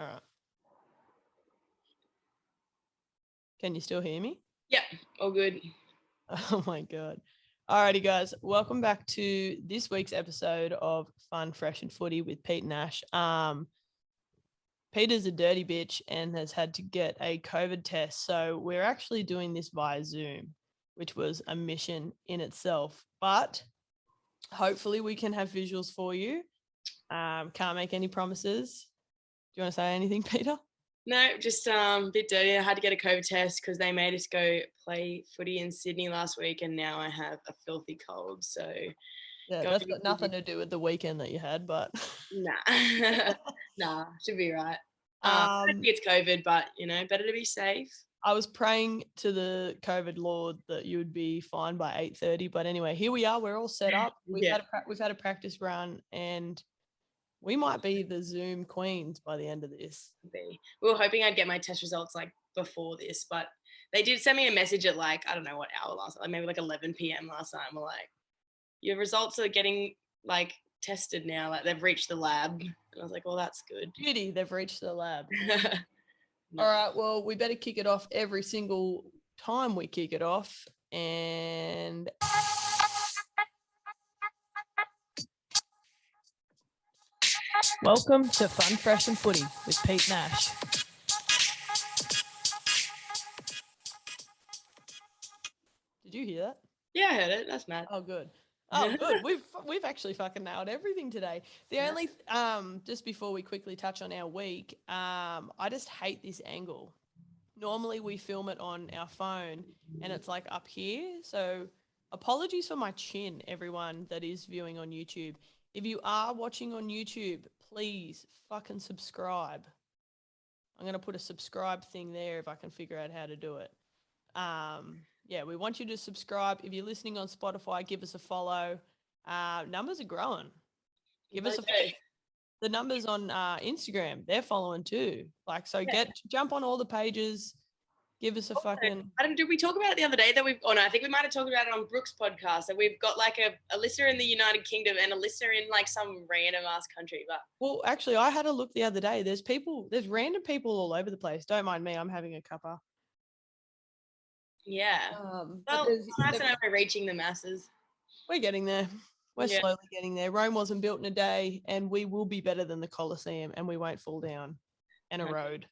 All right. Can you still hear me? Yep, all good. Oh my God. Alrighty, guys. Welcome back to this week's episode of Fun, Fresh and Footy with Pete and Ash. Peter's a dirty bitch and has had to get a COVID test. So we're actually doing this via Zoom, which was a mission in itself. But hopefully we can have visuals for you. Can't make any promises. Do you want to say anything, Peter? No, just a bit dirty. I had to get a COVID test because they made us go play footy in Sydney last week, and now I have a filthy cold. So yeah, that's got nothing to do with the weekend that you had, but nah, should be right. I think it's COVID, but better to be safe. I was praying to the COVID Lord that you would be fine by 8:30, but anyway, here we are. We're all set up. We've had a practice run, and we might be the Zoom queens by the end of this. We were hoping I'd get my test results like before this, but they did send me a message at like, I don't know what hour last night, maybe like 11 p.m. last night. We're like, your results are getting like tested now. Like they've reached the lab. And I was like, well, that's good. Beauty, they've reached the lab. No. All right, well, we better kick it off every single time we kick it off. And welcome to Fun, Fresh and Footy with Pete Nash. Did you hear that? Yeah, I heard it. That's mad. Oh, good. Oh, good. We've actually fucking nailed everything today. The only just before we quickly touch on our week, I just hate this angle. Normally we film it on our phone and it's like up here. So apologies for my chin, everyone that is viewing on YouTube. If you are watching on YouTube, please fucking subscribe. I'm going to put a subscribe thing there if I can figure out how to do it. Yeah, we want you to subscribe. If you're listening on Spotify, give us a follow. Numbers are growing. Give us a follow. The numbers on Instagram, they're following too. Like, so jump on all the pages. Give us a fucking. Did we talk about it the other day that we've? Oh no, I think we might have talked about it on Brooke's podcast. That we've got like a listener in the United Kingdom and a listener in like some random ass country. But well, actually, I had a look the other day. There's random people all over the place. Don't mind me. I'm having a cuppa. Yeah. Well, nice to know we're reaching the masses. We're getting there. We're slowly getting there. Rome wasn't built in a day, and we will be better than the Colosseum, and we won't fall down and erode.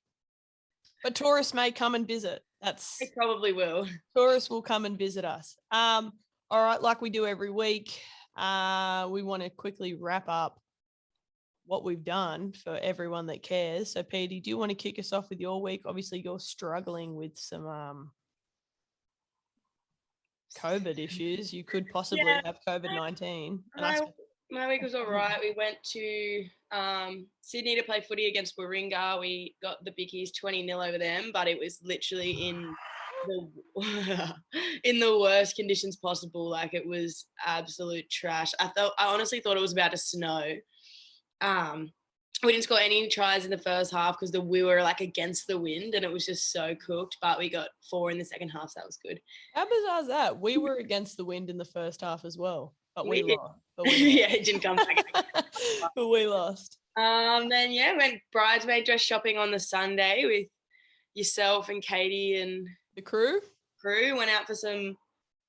But tourists may come and visit. They probably will. Tourists will come and visit us. All right, like we do every week, we want to quickly wrap up what we've done for everyone that cares. So, Petey, do you want to kick us off with your week? Obviously, you're struggling with some COVID issues. You could possibly have COVID-19. My week was all right. We went to Sydney to play footy against Warringah. We got the Bickies 20-0 over them, but it was literally in the worst conditions possible. Like it was absolute trash. I honestly thought it was about to snow. We didn't score any tries in the first half because we were like against the wind and it was just so cooked, but we got 4 in the second half, so that was good. How bizarre is that? We were against the wind in the first half as well, but we lost. Yeah, it didn't come back. But we lost. Then went bridesmaid dress shopping on the Sunday with yourself and Katie and the crew. Went out for some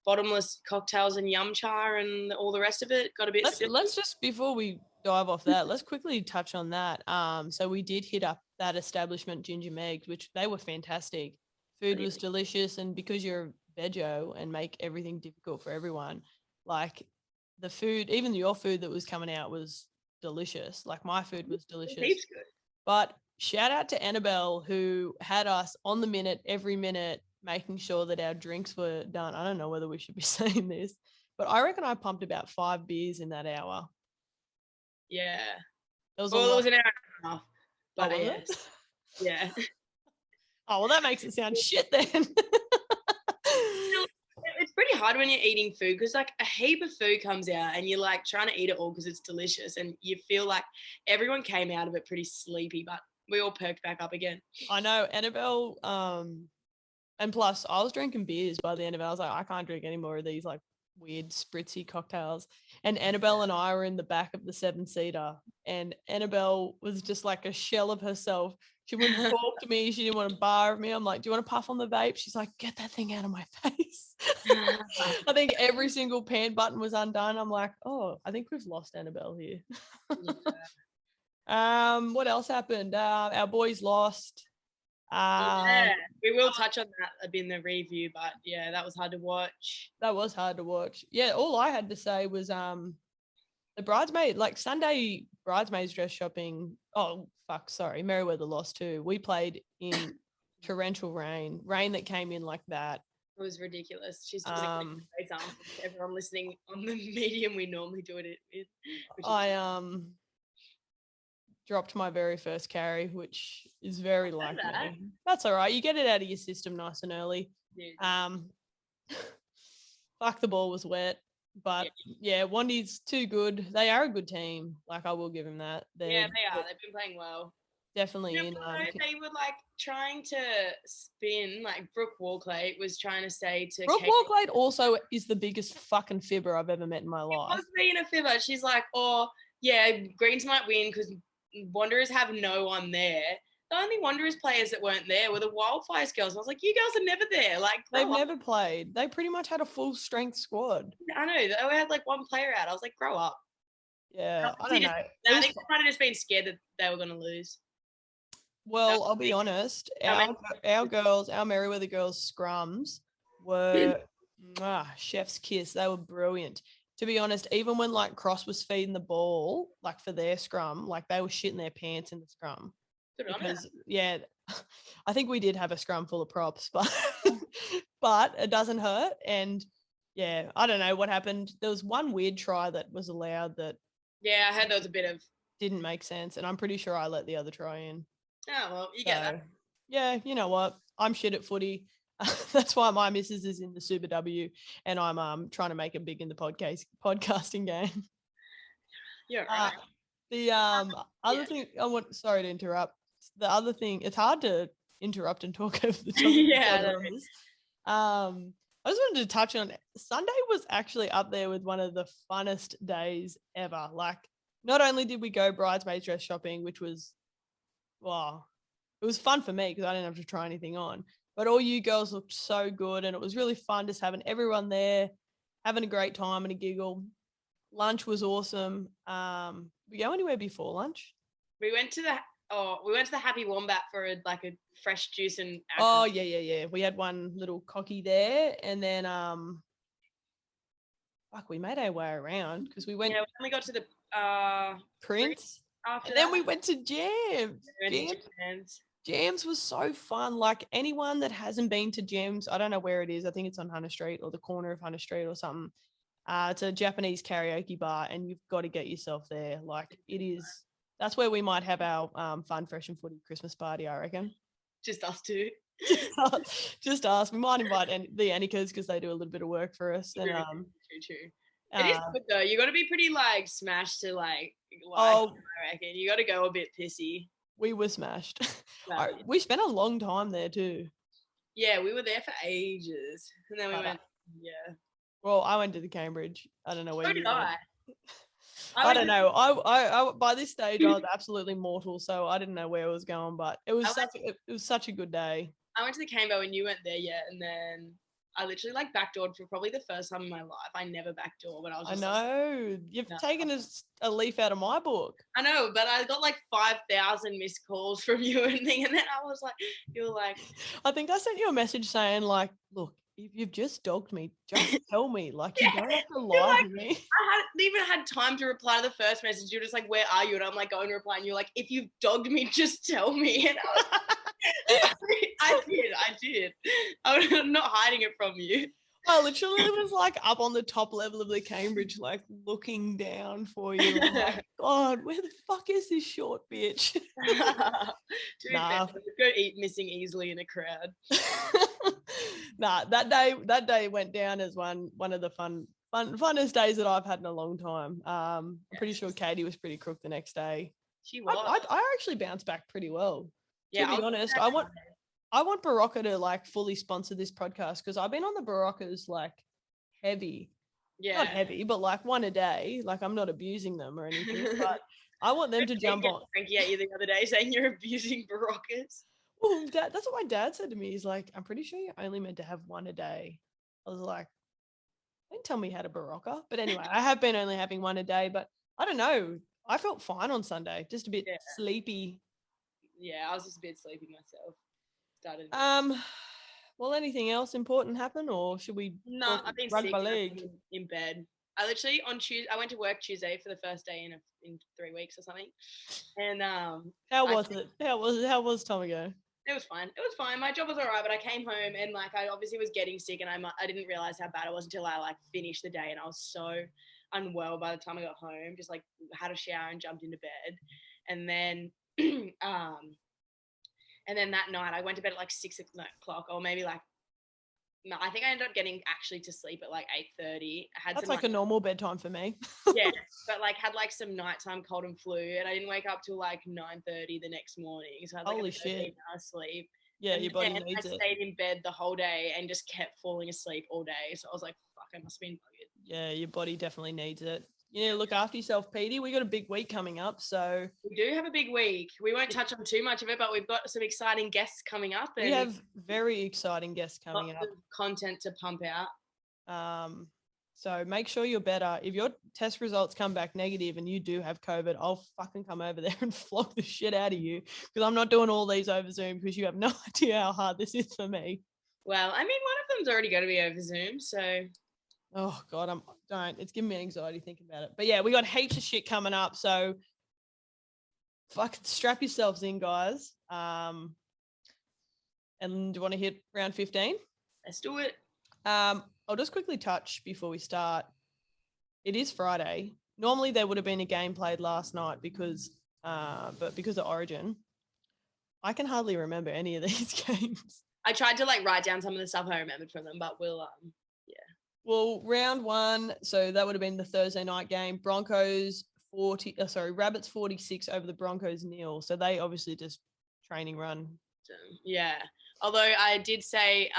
bottomless cocktails and yum cha and all the rest of it. Got a bit let's just, before we dive off that, let's quickly touch on that. So we did hit up that establishment, Ginger Meg's, which they were fantastic. Food was delicious, and because you're a veggie and make everything difficult for everyone, like the food, even your food that was coming out was delicious. Like my food was delicious. Heaps good. But shout out to Annabelle, who had us on the minute, every minute, making sure that our drinks were done. I don't know whether we should be saying this, but I reckon I pumped about 5 beers in that hour. Yeah. It was an hour and a half. But yeah. Oh, well, that makes it sound shit then. It's pretty hard when you're eating food because like a heap of food comes out and you're like trying to eat it all because it's delicious and you feel like everyone came out of it pretty sleepy, but we all perked back up again. I know. Annabelle, and plus I was drinking beers by the end of it. I was like, I can't drink any more of these like weird spritzy cocktails. And Annabelle and I were in the back of the 7-seater and Annabelle was just like a shell of herself. She wouldn't talk to me. She didn't want to bar of me. I'm like, do you want to puff on the vape? She's like, get that thing out of my face. I think every single pant button was undone. I'm like, oh, I think we've lost Annabelle here. What else happened? Our boys lost. Yeah, we will touch on that a bit in the review, but yeah, that was hard to watch. That was hard to watch. Yeah, all I had to say was the bridesmaid, like Sunday bridesmaids dress shopping. Oh fuck, sorry, Merriweather lost too. We played in torrential rain that came in like that. It was ridiculous. She's a great example for everyone listening on the medium we normally do it with. I dropped my very first carry, which is very like me. That's all right. You get it out of your system nice and early. Yeah. Fuck, the ball was wet. But yeah, Wandy's too good. They are a good team. Like, I will give him that. Yeah, they are. They've been playing well. Definitely. They were like trying to spin. Like Brooke Walklate was trying to say to Brooke Walklate also is the biggest fucking fibber I've ever met in my life. She was being a fibber. She's like, oh yeah, Greens might win because Wanderers have no one there. The only Wanderers players that weren't there were the Wildfires girls. I was like, you girls are never there. Like, they've never played. They pretty much had a full strength squad. I know. They had like one player out. I was like, grow up. Yeah, I don't know. I think they might have just been scared that they were going to lose. Well, I'll be honest. Our girls, our Merriweather girls scrums were chef's kiss. They were brilliant. To be honest, even when like Cross was feeding the ball, like for their scrum, like they were shitting their pants in the scrum. Because yeah, I think we did have a scrum full of props, but it doesn't hurt. And yeah, I don't know what happened. There was one weird try that was allowed that. Yeah, I heard there was a bit of. Didn't make sense, and I'm pretty sure I let the other try in. Oh well, you get that. Yeah, you know what? I'm shit at footy. That's why my missus is in the Super W, and I'm trying to make it big in the podcasting game. Yeah. Right. The other thing I want. Sorry to interrupt. The other thing, it's hard to interrupt and talk over the top. Yeah. I just wanted to touch on Sunday was actually up there with one of the funnest days ever. Like, not only did we go bridesmaids dress shopping, which was, wow, it was fun for me because I didn't have to try anything on, but all you girls looked so good, and it was really fun just having everyone there, having a great time and a giggle. Lunch was awesome. We go anywhere before lunch? We went to the Happy Wombat for a fresh juice and. Oh yeah. We had one little cocky there, and then we made our way around because we went. Yeah, we got to the Prince, and then we went to Jams. Jams was so fun. Like, anyone that hasn't been to Jams, I don't know where it is. I think it's on Hunter Street or the corner of Hunter Street or something. It's a Japanese karaoke bar, and you've got to get yourself there. Like, it is. That's where we might have our fun, fresh and footy Christmas party, I reckon. Just us two. Just us. We might invite the Annikas because they do a little bit of work for us. True. It is good though. You got to be pretty smashed to I reckon you got to go a bit pissy. We were smashed. We spent a long time there too. Yeah, we were there for ages, and then we went. Yeah. Well, I went to the Cambridge. I don't know where. So did I. I don't know. I by this stage I was absolutely mortal, so I didn't know where I was going. But it was such a good day. I went to the Cambo and you weren't there yet, and then I literally backdoored for probably the first time in my life. I never backdoor, but I was. I know you've taken a leaf out of my book. I know, but I got 5,000 missed calls from you and thing, and then I was you were like. I think I sent you a message saying look. If you've just dogged me, just tell me. You don't have to lie to me. I hadn't even had time to reply to the first message. You're just where are you? And I'm going to reply. And you're if you've dogged me, just tell me. And I did. I'm not hiding it from you. I literally was up on the top level of the Cambridge, looking down for you. I'm God, where the fuck is this short bitch? Nah. Go eat missing easily in a crowd. Nah, that day went down as one of the funnest days that I've had in a long time. I'm pretty sure Katie was pretty crook the next day. She was. I actually bounced back pretty well. Yeah, to be honest, I want Barocca to fully sponsor this podcast because I've been on the Baroccas heavy. Yeah. Not heavy, but one a day. I'm not abusing them or anything, but I want them to jump on. Cranky at you the other day saying you're abusing Baroccas. Well, that's what my dad said to me. He's like, I'm pretty sure you're only meant to have one a day. I was like, don't tell me how to Barocca. But anyway, I have been only having one a day, but I don't know. I felt fine on Sunday, just a bit sleepy. Yeah, I was just a bit sleepy myself. Well, anything else important happen, or should we? No, I've been rugby sick league in bed. I literally on Tuesday, I went to work Tuesday for the first day in 3 weeks or something. And how was it? How was Tomago? It was fine. It was fine. My job was all right, but I came home and like I obviously was getting sick, and I didn't realize how bad it was until I like finished the day, and I was so unwell by the time I got home. Just like had a shower and jumped into bed, and then that night I went to bed at like 6 o'clock, or maybe like I think I ended up getting actually to sleep at like 8:30. That's like a normal bedtime for me. Yeah, but like had like some nighttime cold and flu, and I didn't wake up till like 9:30 the next morning. So I had like holy a 13-hour sleep. Yeah, your body needs it. I stayed in bed the whole day and just kept falling asleep all day. So I was like, fuck, I must have been bugged. Yeah, your body definitely needs it. You need to look after yourself, Petey. We got a big week coming up, so we do have a big week. We won't touch on too much of it, but we've got some exciting guests coming up. And we have very exciting guests coming up. Content to pump out. So make sure you're better. If your test results come back negative and you do have COVID, I'll fucking come over there and flog the shit out of you, because I'm not doing all these over Zoom, because you have no idea how hard this is for me. Well, I mean, one of them's already going to be over Zoom, so. Oh God, it's giving me anxiety thinking about it. But yeah, we got heaps of shit coming up, so fucking strap yourselves in, guys. And do you want to hit round 15? Let's do it. I'll just quickly touch before we start. It is Friday. Normally there would have been a game played last night but because of Origin, I can hardly remember any of these games. I tried to like write down some of the stuff I remembered from them, but we'll Well, round one, so that would have been the Thursday night game. Rabbits 46 over the Broncos 0. So they obviously just training run. Yeah. Although I did say,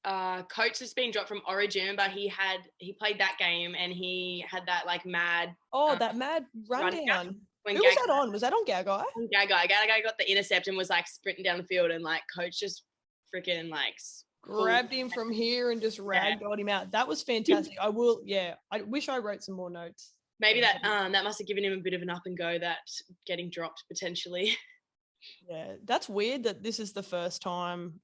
Coates has been dropped from Origin, but he played that game and he had that like mad. That mad rundown. Who was that on? Was that on Gagai? Gagai. Gagai got the intercept and was like sprinting down the field, and like Coach just freaking like grabbed him from here and just ragdolled him out. That was fantastic. I wish I wrote some more notes. Maybe that must have given him a bit of an up and go, that getting dropped potentially. Yeah, that's weird that this is the first time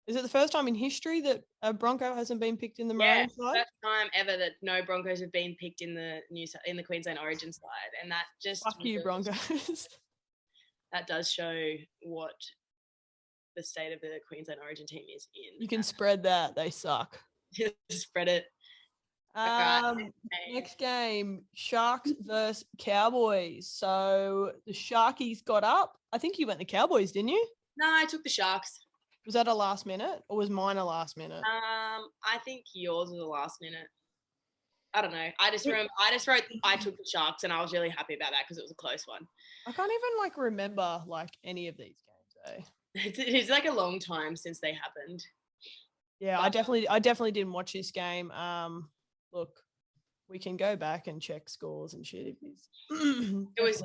is it the first time in history that a Bronco hasn't been picked in the Maroon side? First time ever that no Broncos have been picked in the Queensland Origin side, and that just fuck you, Broncos. That does show what the state of the Queensland Origin team is in. You can spread that. They suck. Spread it. Next game, Sharks versus Cowboys. So the Sharkies got up. I think you went the Cowboys, didn't you? No, I took the Sharks. Was that a last minute, or was mine a last minute? I think yours was a last minute. I don't know. I just wrote I took the Sharks, and I was really happy about that because it was a close one. I can't even remember any of these games. It's like a long time since they happened. Yeah, but I definitely didn't watch this game. Look, we can go back and check scores and shit if it was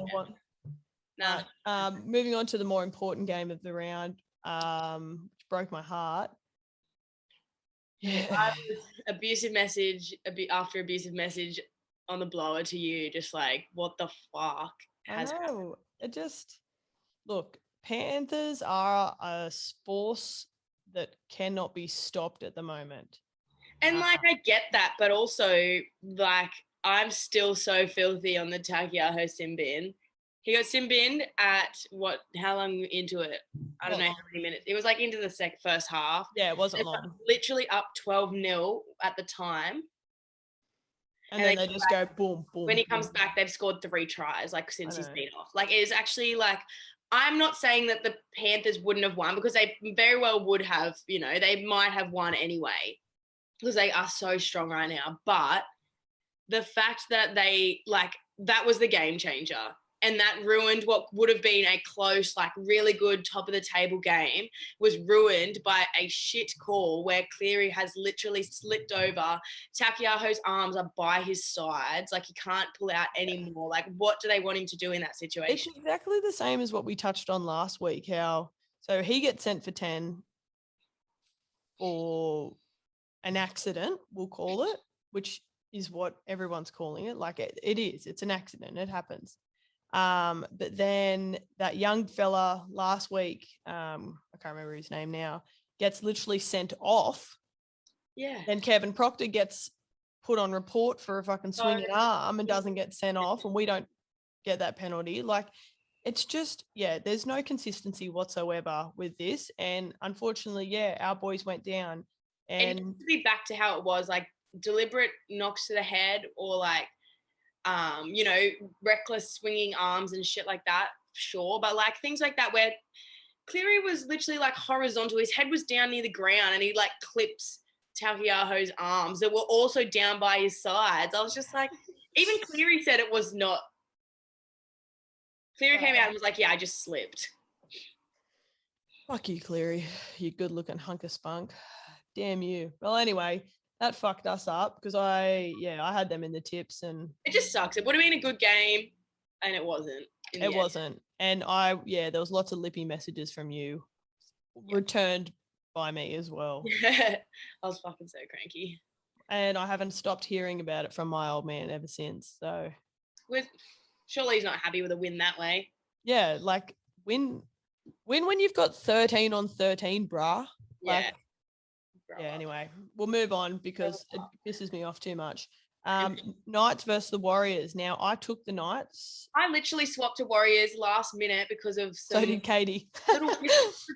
moving on to the more important game of the round, which broke my heart. Yeah. Abusive message after abusive message on the blower to you, just like, what the fuck has happened? It just, look, Panthers are a force that cannot be stopped at the moment. And I get that, but also I'm still so filthy on the Takiaho sin bin. He got sin binned at how long into it? I don't know how many minutes. It was into the first half. Yeah, it wasn't long. Literally up 12-0 at the time. And then they just go boom, boom. When he comes back, they've scored 3 tries, since he's been off. It is actually I'm not saying that the Panthers wouldn't have won, because they very well would have, they might have won anyway, because they are so strong right now. But the fact that they, that was the game changer. and that ruined what would have been a close, like really good top of the table game, was ruined by a shit call where Cleary has literally slipped over. Takiaho's arms are by his sides. Like, he can't pull out anymore. Like, what do they want him to do in that situation? It's exactly the same as what we touched on last week, so he gets sent for 10 for an accident, we'll call it, which is what everyone's calling it. Like, it is. It's an accident. It happens. But then that young fella last week, I can't remember his name now, gets literally sent off. Yeah. Then Kevin Proctor gets put on report for a fucking swinging arm and doesn't get sent off, and we don't get that penalty. Like, it's just, there's no consistency whatsoever with this. And unfortunately, our boys went down. And to be back to how it was, like deliberate knocks to the head, or like, reckless swinging arms and shit like that, sure. But like things like that where Cleary was literally like horizontal, his head was down near the ground, and he like clips Takiaho's arms that were also down by his sides. I was just like, even Cleary said it was not. Cleary came out and was like, yeah, I just slipped. Fuck you, Cleary. You good looking hunk of spunk. Damn you. Well, anyway, that fucked us up because I had them in the tips, and it just sucks. It would have been a good game, and it wasn't. It wasn't. And there was lots of lippy messages from you returned by me as well. I was fucking so cranky. And I haven't stopped hearing about it from my old man ever since. So surely he's not happy with a win that way. Yeah, like win when you've got 13 on 13, brah. Like, anyway, we'll move on because it pisses me off too much. Knights versus the Warriors. Now, I took the Knights. I literally swapped to Warriors last minute because of some so did Katie.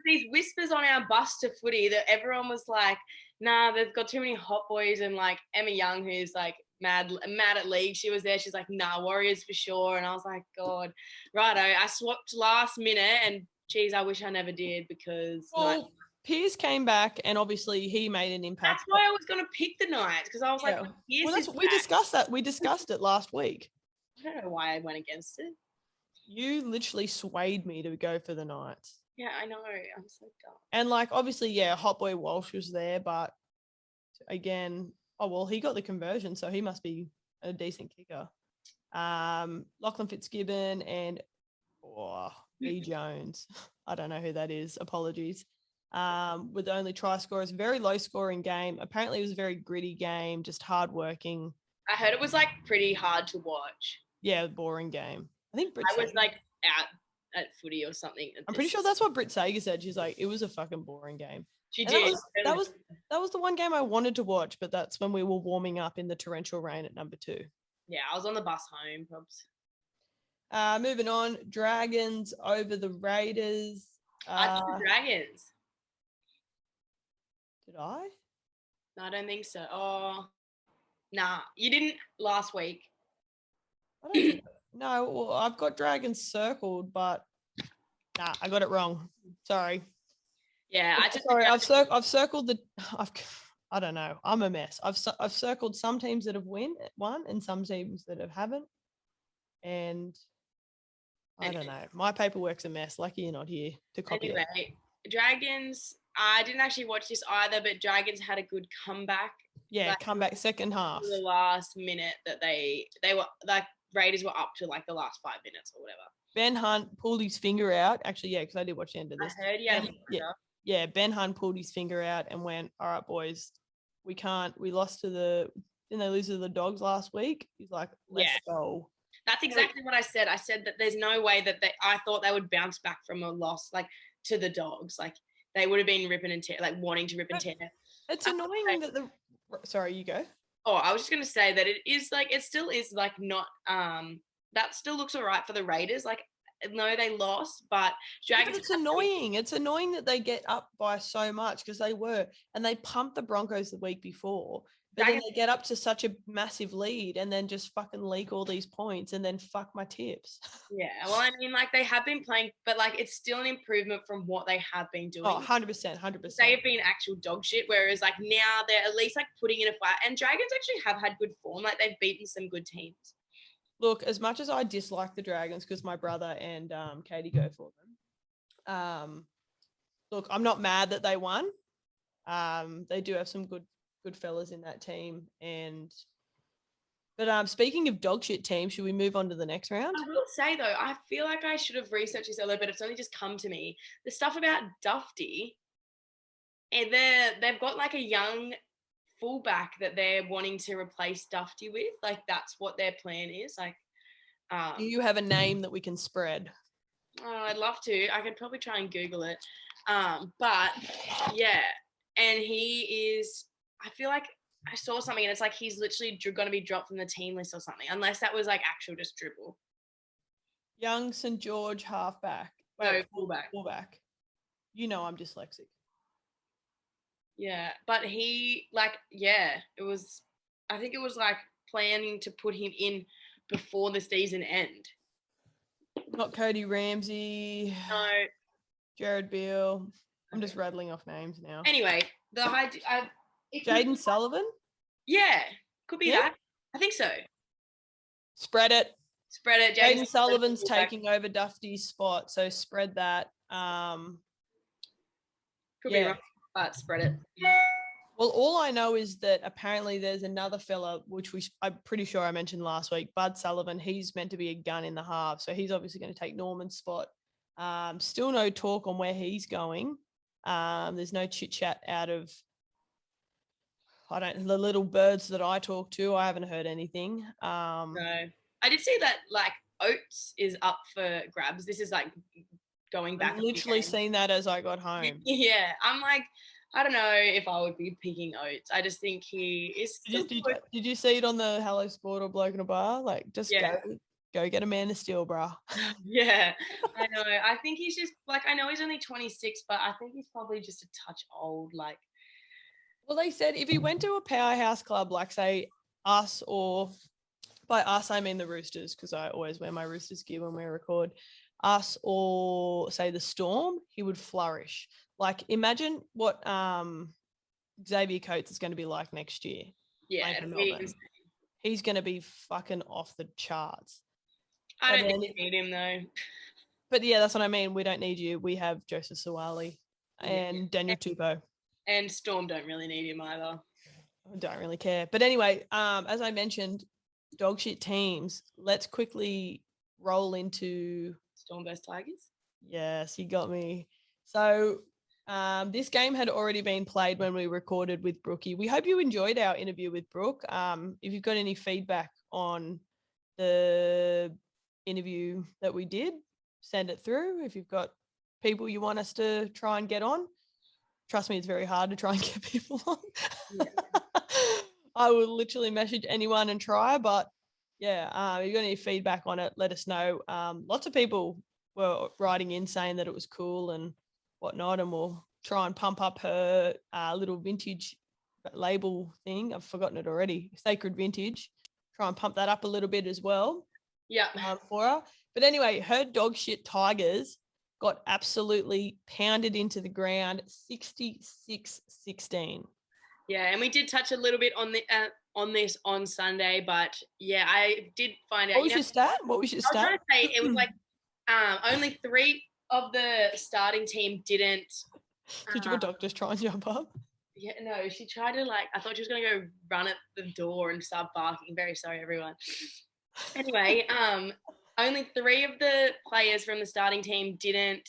these whispers on our bus to footy that everyone was like, nah, they've got too many hot boys, and like Emma Young, who's like mad at league, she was there. She's like, nah, Warriors for sure. And I was like, God, righto. I swapped last minute, and geez, I wish I never did because Pierce came back, and obviously he made an impact. That's why I was going to pick the Knights, because I was like, we discussed that. We discussed it last week. I don't know why I went against it. You literally swayed me to go for the Knights. Yeah, I know. I'm so dumb. And like, obviously, Hot Boy Walsh was there, but again, he got the conversion, so he must be a decent kicker. Lachlan Fitzgibbon and B. Jones. I don't know who that is. Apologies. With the only try scorers, very low scoring game. Apparently it was a very gritty game, just hard working. I heard it was like pretty hard to watch. Yeah, boring game. I think I was like out at footy or something. I'm pretty sure that's what Britt Sager said. She's like, it was a fucking boring game. She did. That was the one game I wanted to watch, but that's when we were warming up in the torrential rain at number 2. Yeah, I was on the bus home, probs. Moving on, Dragons over the Raiders. I took the Dragons. Did I? No, I don't think so. Oh, nah, you didn't last week. I don't think no, well, I've got Dragons circled, but nah, I got it wrong. Sorry. Yeah, I've circled I don't know. I'm a mess. I've circled some teams that have won and some teams that haven't. And I don't know. My paperwork's a mess. Lucky you're not here to copy it. Dragons, I didn't actually watch this either, but Dragons had a good comeback. Yeah, comeback second half. The last minute that they were like Raiders were up to like the last 5 minutes or whatever. Ben Hunt pulled his finger out. Actually, because I did watch the end of this. I heard, Ben Hunt pulled his finger out and went, all right, boys, we lost didn't they lose to the Dogs last week? He's like, let's go. That's exactly what I said. I said that there's no way that I thought they would bounce back from a loss, like to the Dogs. Like they would have been ripping and tear, like wanting to rip and tear. It's annoying that sorry, you go. Oh, I was just going to say that it still is like not, that still looks all right for the Raiders. Like, no, they lost, but Dragons. But it's annoying. It's annoying that they get up by so much because and they pumped the Broncos the week before. But then they get up to such a massive lead and then just fucking leak all these points and then fuck my tips. Yeah, well, I mean, like they have been playing, but like it's still an improvement from what they have been doing. Oh, 100%. They have been actual dog shit, whereas like now they're at least like putting in a fight. And Dragons actually have had good form. Like they've beaten some good teams. Look, as much as I dislike the Dragons because my brother and Katie go for them, look, I'm not mad that they won. They do have some good fellas in that team. But speaking of dog shit teams, should we move on to the next round? I will say though, I feel like I should have researched this earlier, but it's only just come to me. The stuff about Dufty, and they've got like a young fullback that they're wanting to replace Dufty with. Like that's what their plan is. Like, Do you have a name that we can spread? oh, I'd love to. I could probably try and Google it. But yeah, and he is. I feel like I saw something, and it's like he's literally going to be dropped from the team list or something, unless that was like actual just dribble. Young St. George halfback. No, fullback. Fullback. You know I'm dyslexic. Yeah, but he it was. I think it was like planning to put him in before the season end. Not Cody Ramsey. No. Jared Beale. I'm just rattling off names now. Anyway, Jaden Sullivan? Yeah, could be that. I think so. Spread it. Jaden Sullivan's taking over Dufty's spot, so spread that. Could be wrong, but spread it. Well, all I know is that apparently there's another fella, which I'm pretty sure I mentioned last week, Bud Sullivan. He's meant to be a gun in the half, so he's obviously going to take Norman's spot. Still no talk on where he's going. There's no chit chat out of the little birds that I talk to. I haven't heard anything. No, I did see that like Oates is up for grabs. This is like going back. I've literally seen that as I got home. Yeah, I'm like, I don't know if I would be picking Oates. I just think he is. Did you see it on the Hello Sport or Bloke in a Bar? Like, just go get a man to steal, bruh. Yeah, I know. I think he's just like, I know he's only 26, but I think he's probably just a touch old. Like, well, they said if he went to a powerhouse club like, say, us, or by us I mean the Roosters, because I always wear my Roosters gear when we record, us or say the Storm, he would flourish. Like, imagine what Xavier Coates is going to be like next year. Yeah, he's going to be fucking off the charts. I don't think we need him though. But yeah, that's what I mean. We don't need you. We have Joseph Suwali and Daniel Tupou. And Storm don't really need him either. I don't really care. But anyway, as I mentioned, dog shit teams. Let's quickly roll into Storm vs Tigers. Yes, you got me. So this game had already been played when we recorded with Brookie. We hope you enjoyed our interview with Brooke. If you've got any feedback on the interview that we did, send it through. If you've got people you want us to try and get on, trust me, it's very hard to try and get people on. Yeah. I will literally message anyone and try, but yeah, if you've got any feedback on it, let us know. Lots of people were writing in saying that it was cool and whatnot, and we'll try and pump up her little vintage label thing. I've forgotten it already. Sacred Vintage. Try and pump that up a little bit as well. Yeah. For her. But anyway, her dog shit Tigers got absolutely pounded into the ground, 66-16. Yeah, and we did touch a little bit on this on Sunday, but yeah, I did find out. What was your stat? I was trying to say it was like only 3 of the starting team didn't. Did your dog just try and jump up? Yeah, no, she tried to I thought she was going to go run at the door and start barking. Very sorry, everyone. Anyway, only 3 of the players from the starting team didn't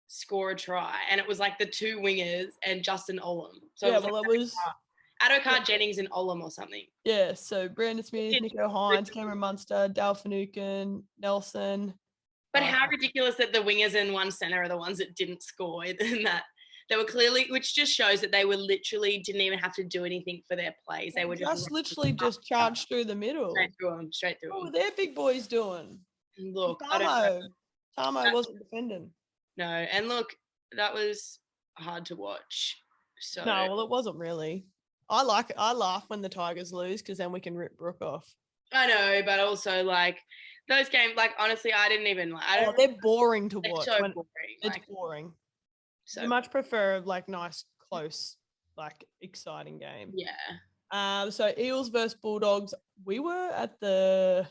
score a try, and it was like the 2 wingers and Justin Olam. So yeah, it was Adokar, Jennings, and Olam or something. Yeah, so Brandon Smith, Nico Hines, Cameron Munster, Dale Finucane, Nelson. But how ridiculous that the wingers and one centre are the ones that didn't score, and that they were clearly, which just shows that they were literally didn't even have to do anything for their plays. They were just literally just charged through the middle. Straight through them. What were their big boys doing? Look, Tamo wasn't defending. No, and look, that was hard to watch. So no, well, it wasn't really. I laugh when the Tigers lose because then we can rip Brooke off. I know, but also like those games, like honestly, I didn't even like. They're boring to watch. So boring. It's boring. So I much prefer like nice, close, like exciting game. Yeah. So Eels versus Bulldogs. We were at the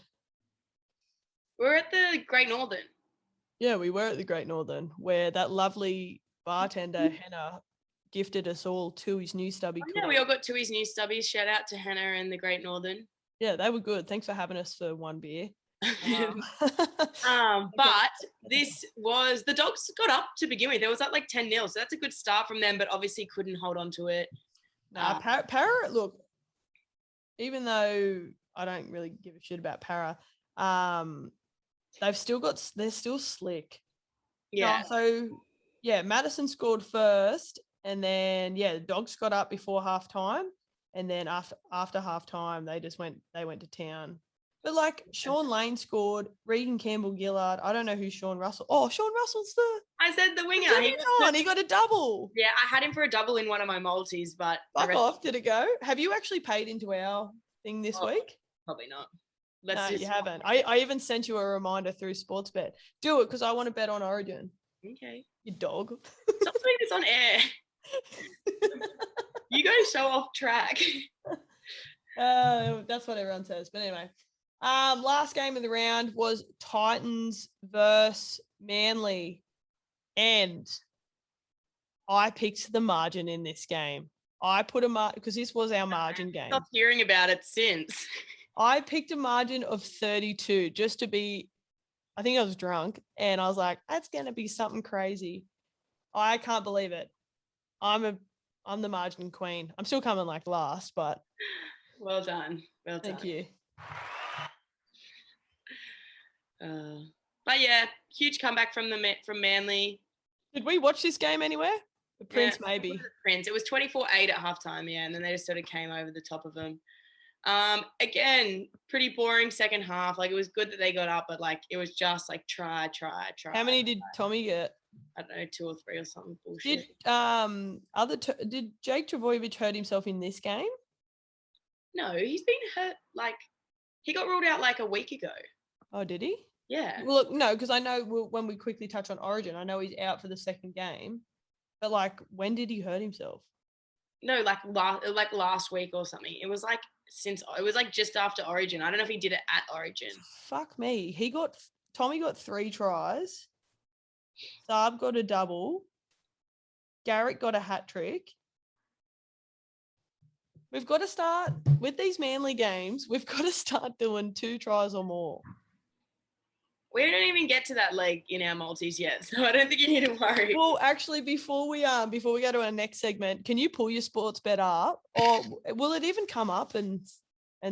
We're at the Great Northern. Yeah, we were at the Great Northern, where that lovely bartender Hannah gifted us all Tui's new stubby. Oh, yeah, we all got Tui's new stubbies. Shout out to Hannah and the Great Northern. Yeah, they were good. Thanks for having us for one beer. But the Dogs got up to begin with. There was like 10-0, so that's a good start from them, but obviously couldn't hold on to it. Nah, Para, look, even though I don't really give a shit about Para, they're still slick. Yeah. So yeah, Madison scored first, and then the Dogs got up before halftime, and then after halftime they went to town. But like Sean Lane scored, Regan Campbell-Gillard. I don't know who Sean Russell. Oh, Sean Russell's I said the winger. He got a double. Yeah, I had him for a double in one of my multis, but fuck off. Did it go? Have you actually paid into our thing this week? Probably not. No, you haven't. I even sent you a reminder through Sportsbet. Do it because I want to bet on Origin. Okay. You dog. Stop doing this on air. You go so off track. That's what everyone says. But anyway, last game of the round was Titans versus Manly, and I picked the margin in this game. I put because this was our margin game. Stopped hearing about it since. I picked a margin of 32 just to be. I think I was drunk, and I was like, "That's gonna be something crazy." I can't believe it. I'm the margin queen. I'm still coming like last, but well done. Thank you. But yeah, huge comeback from Manly. Did we watch this game anywhere? The Prince, maybe. It was 24-8 at halftime, and then they just sort of came over the top of them. Again, pretty boring second half. Like, it was good that they got up, but like it was just like try. How many did Tommy get? I don't know, 2 or 3 or something bullshit. Did Jake Trbojevic hurt himself in this game? No, he's been hurt. Like, he got ruled out like a week ago. Oh, did he? Yeah. Well, look, no, because I know when we quickly touch on Origin, I know he's out for the second game. But like, when did he hurt himself? No, like last week or something. It was like just after Origin. I don't know if he did it at Origin. Fuck me. Tommy got 3 tries. Saab got a double. Garrett got a hat trick. We've got to start with these Manly games. We've got to start doing 2 tries or more. We don't even get to that leg in our multis yet, so I don't think you need to worry. Well, actually, before we go to our next segment, can you pull your Sportsbet up, or will it even come up and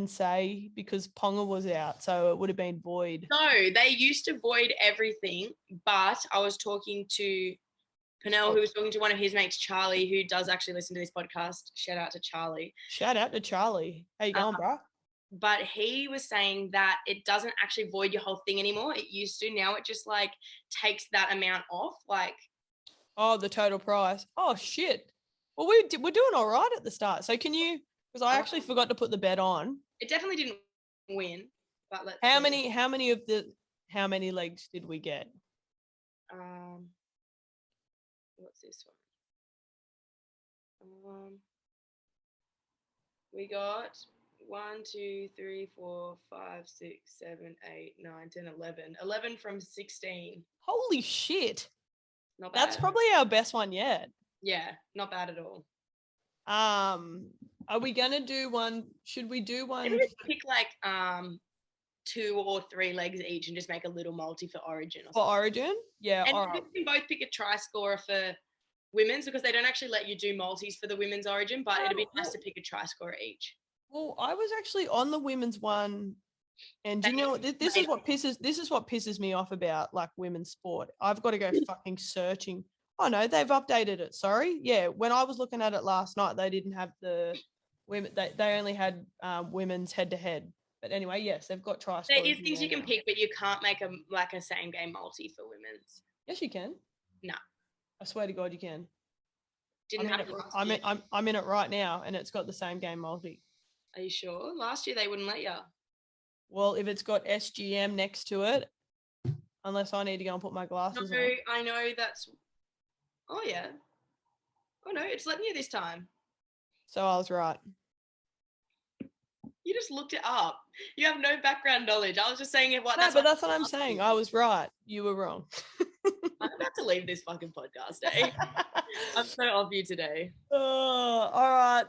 say because Ponga was out, so it would have been void? No, they used to void everything, but I was talking to Pernell, who was talking to one of his mates, Charlie, who does actually listen to this podcast. Shout out to Charlie. How you going, bro? But he was saying that it doesn't actually void your whole thing anymore. It used to. Now it just like takes that amount off. Like, oh, the total price. Oh shit. Well, we're doing all right at the start. So can you? Because I actually forgot to put the bet on. It definitely didn't win. But let's. How many legs did we get? What's this one? We got 1, 2, 3, 4, 5, 6, 7, 8, 9, 10, 11. 11 from 16. Holy shit. Not bad. That's probably our best one yet. Yeah, not bad at all. Are we gonna do one? Should we do one? Maybe pick like 2 or 3 legs each and just make a little multi for Origin. Origin? Yeah. And all right. we can both pick a try scorer for women's because they don't actually let you do multis for the women's Origin, but it'd be nice to pick a try scorer each. Well, I was actually on the women's one, and do you know what? This is what pisses me off about like women's sport. I've got to go fucking searching. Oh no, they've updated it. Sorry. Yeah, when I was looking at it last night, they didn't have the women. They only had women's head to head. But anyway, yes, they've got try scorers. There is things you can pick, but you can't make a same game multi for women's. Yes, you can. No. I swear to God, you can. I'm in it right now, and it's got the same game multi. Are you sure? Last year they wouldn't let you. Well, if it's got SGM next to it, unless I need to go and put my glasses on. I know that's. Oh yeah. Oh no, it's letting you this time. So I was right. You just looked it up. You have no background knowledge. I was just saying what. No, but that's what I'm saying. I was right. You were wrong. I'm about to leave this fucking podcast, eh? I'm so off you today. All right.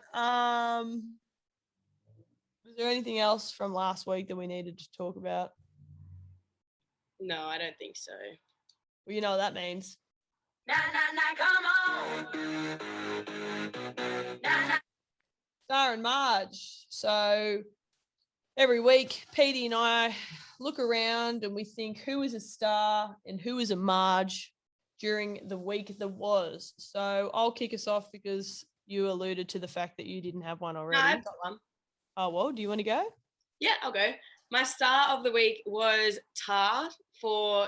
Was there anything else from last week that we needed to talk about? No, I don't think so. Well, you know what that means. Come on. Star and Marge. So every week, Petey and I look around and we think who is a star and who is a Marge during the week that was. So I'll kick us off because you alluded to the fact that you didn't have one already. No, I've got one. Oh, well, do you want to go? Yeah, I'll go. My star of the week was Tar for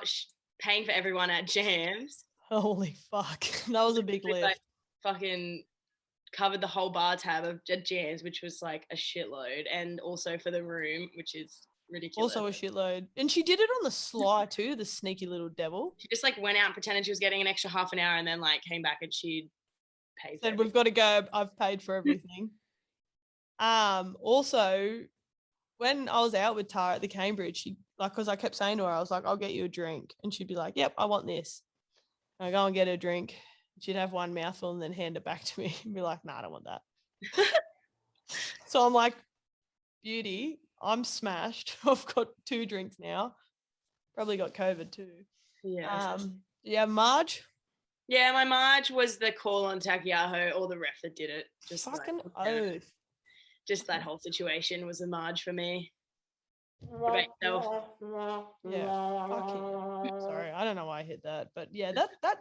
paying for everyone at Jams. Holy fuck. That was a big lift. Like, fucking covered the whole bar tab of Jams, which was like a shitload, and also for the room, which is ridiculous. Also a shitload. And she did it on the sly too, the sneaky little devil. She just like went out and pretended she was getting an extra half an hour and then like came back and she'd paid. Said, we've got to go. I've paid for everything. Also, when I was out with Tara at the Cambridge, she like, because I kept saying to her, I was like, I'll get you a drink. And she'd be like, yep, I want this. And I go and get her a drink. She'd have one mouthful and then hand it back to me and be like, nah, I don't want that. So I'm like, beauty, I'm smashed. I've got 2 drinks now. Probably got COVID too. Yeah. Yeah, Marge? Yeah, my Marge was the call on Takiaho or the ref that did it. Just fucking like, oath. Just that whole situation was a Marge for me. What about yourself? Yeah, fucking. Sorry, I don't know why I hit that, but yeah, that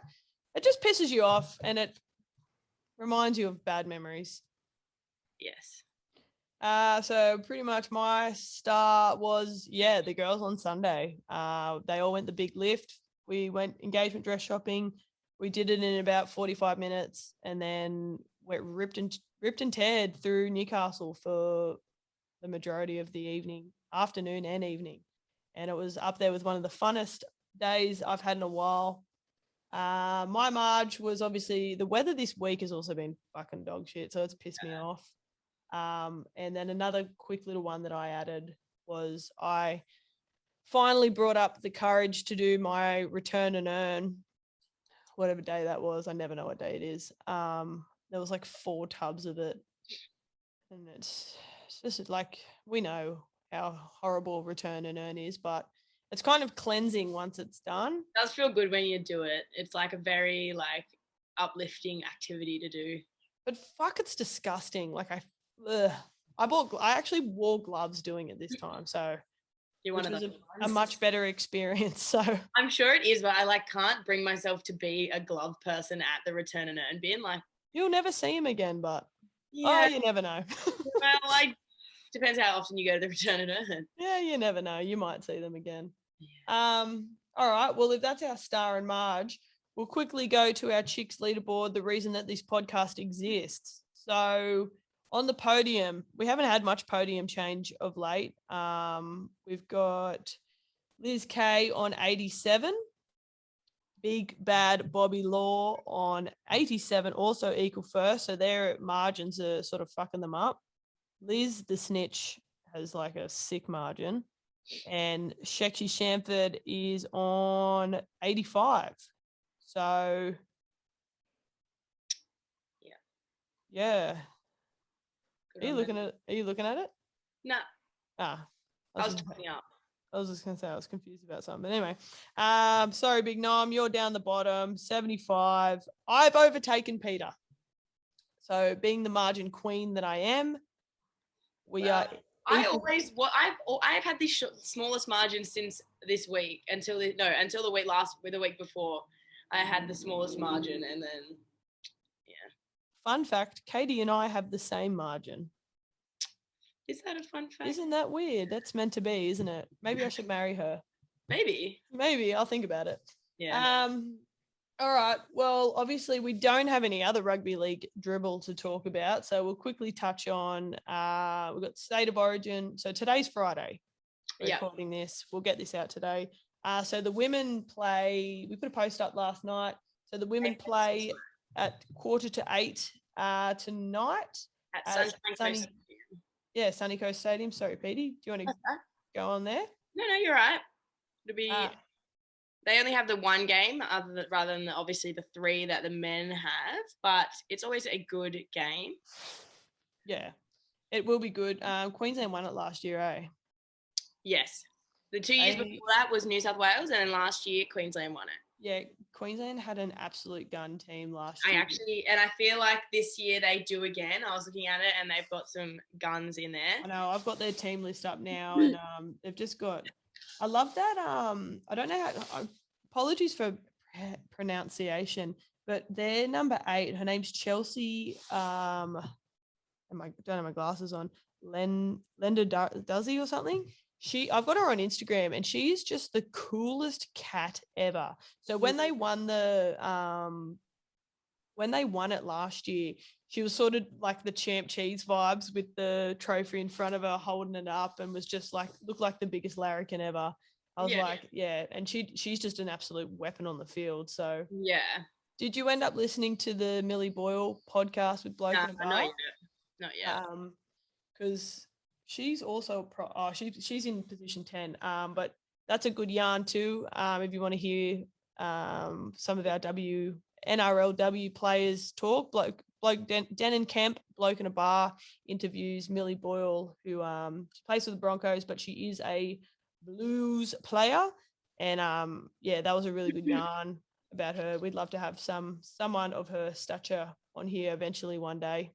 it just pisses you off and it reminds you of bad memories. Yes. So pretty much my star was the girls on Sunday. They all went the big lift. We went engagement dress shopping. We did it in about 45 minutes and then went ripped and teared through Newcastle for the majority of the afternoon and evening. And it was up there with one of the funnest days I've had in a while. My Marge was obviously, the weather this week has also been fucking dog shit, so it's pissed me off. And then another quick little one that I added was I finally brought up the courage to do my return and earn, whatever day that was. I never know what day it is. There was like 4 tubs of it. And it's just like, we know how horrible return and earn is, but it's kind of cleansing once it's done. It does feel good when you do it. It's like a very like uplifting activity to do. But fuck, it's disgusting. Like I actually wore gloves doing it this time, so You're one of those a much better experience. So I'm sure it is, but I like can't bring myself to be a glove person at the return and earn, being like, you'll never see him again, but yeah, you never know. Well, like depends how often you go to the return and earn. Yeah, you never know. You might see them again. Yeah. All right. Well, if that's our star and Marge, we'll quickly go to our Chix leaderboard, the reason that this podcast exists. So on the podium, we haven't had much podium change of late. We've got Liz Kay on 87, Big Bad Bobby Law on 87, also equal first. So their margins are sort of fucking them up. Liz, the snitch, has like a sick margin. And Shexy Shamford is on 85. So, yeah. Are you looking at it? No. I was talking up. I was just going to say I was confused about something. But anyway, sorry, Big Nom, you're down the bottom, 75. I've overtaken Peter. So being the margin queen that I am, I've had the smallest margin since this week until the week before. I had the smallest margin, and then Fun fact: Katie and I have the same margin. Is that a fun fact? Isn't that weird? That's meant to be, isn't it? Maybe I should marry her. Maybe. I'll think about it. Yeah. All right. Well, obviously we don't have any other rugby league dribble to talk about, so we'll quickly touch on. We've got State of Origin. So today's Friday. Recording this, we'll get this out today. So the women play. We put a post up last night. So the women play at 7:45 tonight at Sunshine Coast. Yeah, Sunny Coast Stadium. Sorry, Petey. Do you want to go on there? No, you're right. It'll be. Uh, They only have the one game, rather than obviously the 3 that the men have, but it's always a good game. Yeah, it will be good. Queensland won it last year, eh? Yes. The 2 years before that was New South Wales, and then last year Queensland won it. Yeah, Queensland had an absolute gun team last year. And I feel like this year they do again. I was looking at it, and they've got some guns in there. I know. I've got their team list up now, and they've just got. I love that. I don't know how. Apologies for pronunciation, but their number 8, her name's Chelsea. Don't have my glasses on. Lenda does he or something? I've got her on Instagram, and she is just the coolest cat ever. So when they won it last year, she was sort of like the Champ Cheese vibes with the trophy in front of her, holding it up, and was just like looked like the biggest larrikin ever. I was and she's just an absolute weapon on the field. So yeah. Did you end up listening to the Millie Boyle podcast with Bloke in a Bar? Not yet. Because she's also she's in position 10. But that's a good yarn too. If you want to hear some of our NRLW players talk, Denon Kemp, Bloke in a Bar, interviews Millie Boyle, who she plays for the Broncos, but she is a Blues player. And that was a really good yarn about her. We'd love to have someone of her stature on here eventually one day.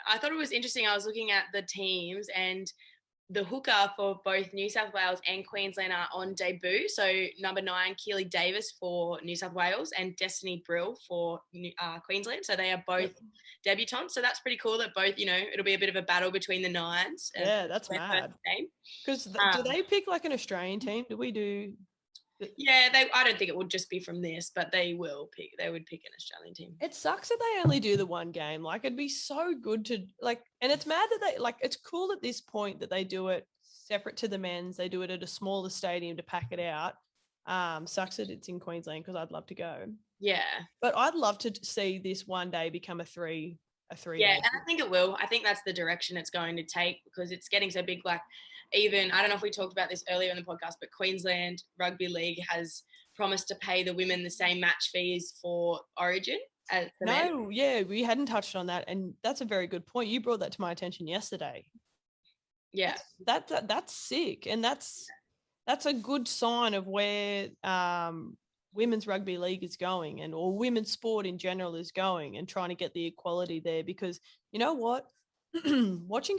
I thought it was interesting. I was looking at the teams, and the hooker for both New South Wales and Queensland are on debut. So number 9, Keely Davis for New South Wales, and Destiny Brill for Queensland. So they are both debutants. So that's pretty cool that both, it'll be a bit of a battle between the nines. Yeah, that's mad. Because do they pick like an Australian team? Do we do? Yeah, I don't think it would just be from this, but they would pick an Australian team. It sucks that they only do the one game. Like, it'd be so good to and it's mad that it's cool at this point that they do it separate to the men's. They do it at a smaller stadium to pack it out. Sucks that it's in Queensland because I'd love to go. Yeah. But I'd love to see this one day become a three. Yeah, and I think it will. I think that's the direction it's going to take because it's getting so big. Like, even, I don't know if we talked about this earlier in the podcast, but Queensland Rugby League has promised to pay the women the same match fees for Origin as the men. Yeah, we hadn't touched on that, and that's a very good point. You brought that to my attention yesterday. Yeah, that's sick, and that's a good sign of where women's rugby league is going, or women's sport in general is going, and trying to get the equality there. Because you know what, watching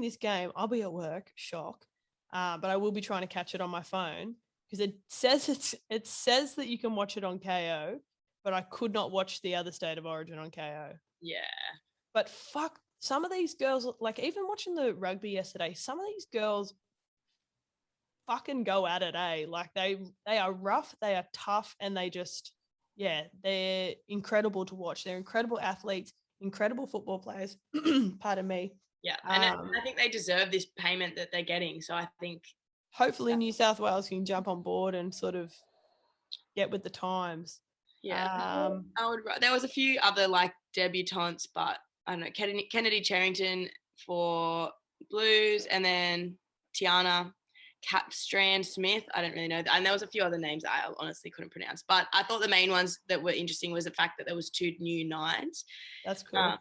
this game, I'll be at work, shock, but I will be trying to catch it on my phone because it says that you can watch it on KO, but I could not watch the other State of Origin on KO. Yeah, but fuck, some of these girls, like even watching the rugby yesterday, some of these girls fucking go at it, eh? Like they are rough, they are tough, and they just, they're incredible to watch. They're incredible athletes, incredible football players. Pardon me. Yeah, and I think they deserve this payment that they're getting. So I think hopefully New South Wales can jump on board and sort of get with the times. Yeah, there was a few other like debutantes, but I don't know, Kennedy Charrington for Blues, and then Tiana Strand Smith. I don't really know. And there was a few other names I honestly couldn't pronounce. But I thought the main ones that were interesting was the fact that there was 2 new nines. That's cool.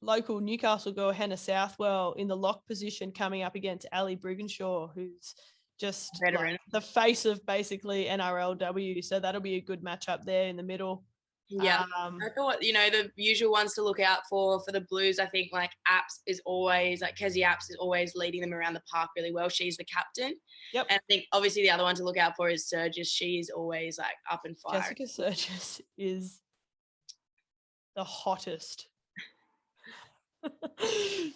Local Newcastle girl Hannah Southwell in the lock position coming up against Ali Brigginshaw, who's just the face of basically NRLW. So that'll be a good matchup there in the middle. Yeah, I thought, the usual ones to look out for the Blues, I think like Apps is always, like Kezzy Apps is always leading them around the park really well. She's the captain. Yep. And I think obviously the other one to look out for is Surgis. She's always like up and firing. Jessica Surgis is the hottest.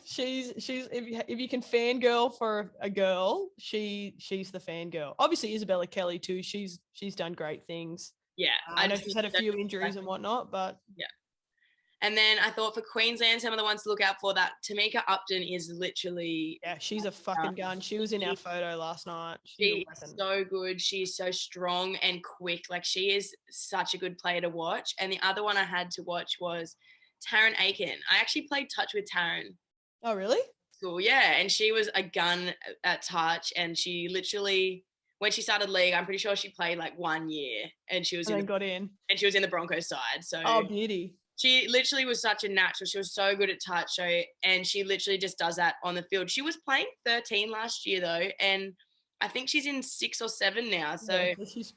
she's if you can fangirl for a girl, she's the fangirl. Obviously Isabella Kelly too. She's done great things. Yeah, I know she's had a few injuries and whatnot, but yeah. And then I thought for Queensland, some of the ones to look out for, that Tamika Upton is literally she's a fucking gun. She was in our photo last night. She's so good. She's so strong and quick. Like, she is such a good player to watch. And the other one I had to watch was Taryn Aiken. I actually played touch with Taryn. Oh, really? School, yeah, and she was a gun at touch, and she literally, when she started league, I'm pretty sure she played like 1 year, and she was And then got in. and she was in the Broncos side. So Oh, beauty. she literally was such a natural. She was so good at touch. So, and she literally just does that on the field. She was playing 13 last year though, and I think she's in 6 or 7 now. So, Yeah, she's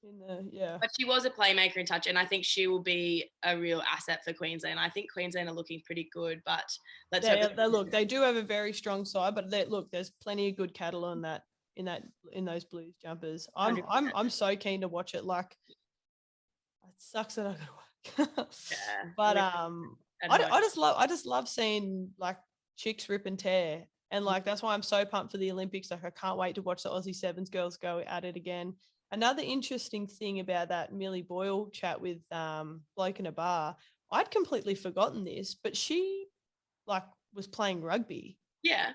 in the but she was a playmaker in touch, and I think she will be a real asset for Queensland. I think Queensland are looking pretty good, but let's hope. Look, they do have a very strong side, but look, there's plenty of good cattle on that in those Blues jumpers. I'm so keen to watch it. Like, it sucks that I gotta work. Yeah, but I just love seeing like Chix rip and tear, and like that's why I'm so pumped for the Olympics. Like, I can't wait to watch the Aussie Sevens girls go at it again. Another interesting thing about that Millie Boyle chat with bloke in a bar, I'd completely forgotten this, but she like was playing rugby. Yeah,